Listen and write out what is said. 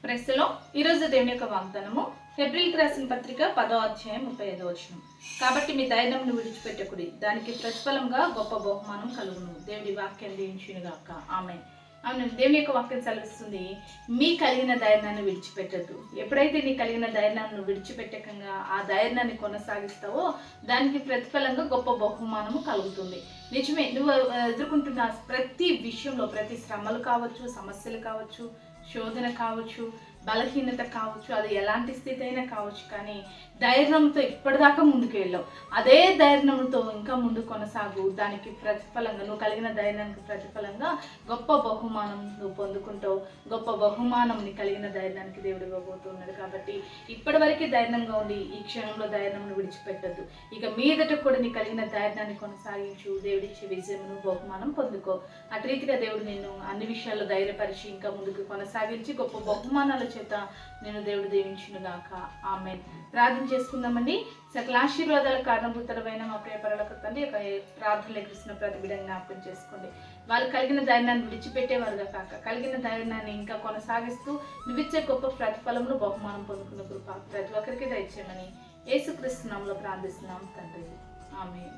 ప్రెస్లో ఈరోజు దేవుని యొక్క వాగ్దానము హెబ్రీయులకు రాసిన పత్రిక 10వ అధ్యాయం 35వ వచనం. కాబట్టి మీ ధైర్యంను విడిచిపెట్టకుడి, దానికి ప్రతిఫలంగా గొప్ప బహుమానం కలుగును. దేవుడి వాక్యం దీవించునుగాక. ఆమేన్. అవును, దేవుని యొక్క వాక్యం సెలవిస్తుంది, మీ కలిగిన ధైర్యాన్ని విడిచిపెట్టద్దు. ఎప్పుడైతే నీ కలిగిన ధైర్యాన్ని విడిచిపెట్టకంగా ఆ ధైర్యాన్ని కొనసాగిస్తావో దానికి ప్రతిఫలంగా గొప్ప బహుమానము కలుగుతుంది. నిజమే, నువ్వు ఎదుర్కొంటున్న ప్రతి విషయంలో, ప్రతి శ్రమలు కావచ్చు, సమస్యలు కావచ్చు, శోధన కావచ్చు, బలహీనత కావచ్చు, అది ఎలాంటి స్థితి అయినా కావచ్చు, కానీ ధైర్యంతో ఇప్పటిదాకా ముందుకు వెళ్ళావు. అదే ధైర్యంతో ఇంకా ముందు కొనసాగు. దానికి ప్రతిఫలంగా, నువ్వు కలిగిన ధైర్యానికి ప్రతిఫలంగా గొప్ప బహుమానం నువ్వు పొందుకుంటావు. గొప్ప బహుమానం నీ కలిగిన ధైర్యానికి దేవుడు ఇవ్వబోతున్నాడు. కాబట్టి ఇప్పటి వరకే ధైర్యంగా ఉండి ఈ క్షణంలో ధైర్యం విడిచిపెట్టద్దు. ఇక మీదట కూడా నీ కలిగిన ధైర్యాన్ని కొనసాగించు. దేవుడిచ్చే విజయమును బహుమానం పొందుకో. అటు రీతిగా దేవుడు నిన్ను అన్ని విషయాల్లో ధైర్యపరిచి ఇంకా ముందుకు కొనసాగించి గొప్ప బహుమానాల చేత నేను దేవుడు దీవించునుగాక. ఆమేన్. ప్రార్థన చేసుకుందామండి. సకల ఆశీర్వాదాల కారణభూతమైన మా ప్రియ పరలోక తండ్రి, ఒక ప్రార్థనలు ఎదురుస్తున్న ప్రతి బిడ్డని జ్ఞాపకం చేసుకోండి. వాళ్ళు కలిగిన ధైర్యాన్ని విడిచిపెట్టేవారుగా కాక కలిగిన ధైర్యాన్ని ఇంకా కొనసాగిస్తూ నువ్విచ్చే గొప్ప ప్రతిఫలమును బహుమానం పొందుకున్న కృప ప్రతి ఒక్కరికి దయచేయమని యేసుక్రీస్తు నామములో ప్రార్థిస్తున్నాం తండ్రి. ఆమేన్.